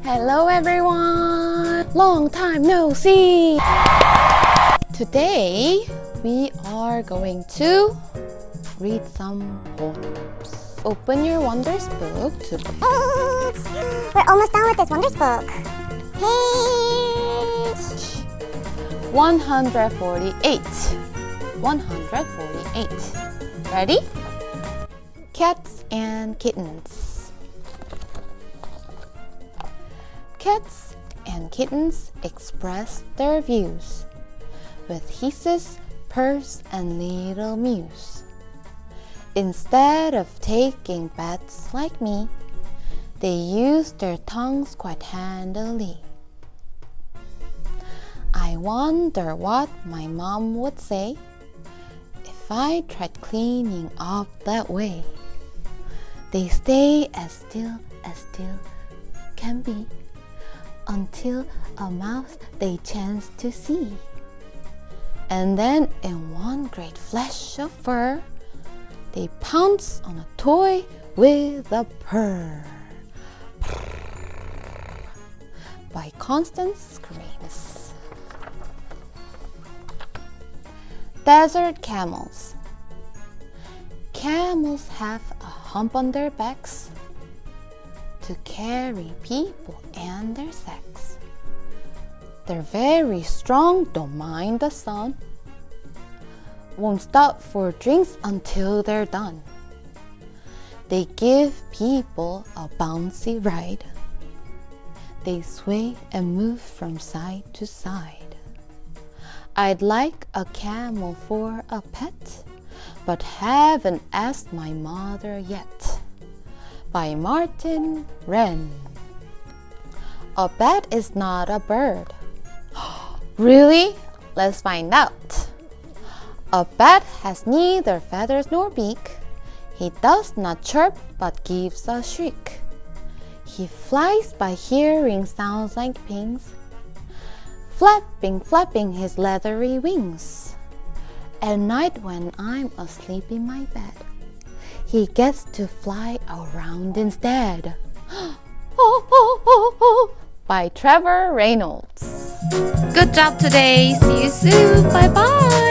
Hello everyone! Long time no see! Today we are going to read some poems. Open your Wonders book to We're almost done with this Wonders book. Page 148. 148. Ready? Cats and kittens. Cats and kittens express their views with hisses, purrs, and little mews. Instead of taking bets like me, they use their tongues quite handily. I wonder what my mom would say if I tried cleaning up that way. They stay as still can be until a mouse they chance to see. And then in one great flash of fur, they pounce on a toy with a purr. By Constance Greens. Desert camels. Camels have a hump on their backs to carry people and their sex. They're very strong, don't mind the sun. Won't stop for drinks until they're done. They give people a bouncy ride. They sway and move from side to side. I'd like a camel for a pet, but haven't asked my mother yet. By Martin Wren. A bat is not a bird. Really? Let's find out. A bat has neither feathers nor beak. He does not chirp but gives a shriek. He flies by hearing sounds like pings, flapping his leathery wings. At night when I'm asleep in my bed, he gets to fly around instead. By Trevor Reynolds. Good job today. See you soon. Bye bye.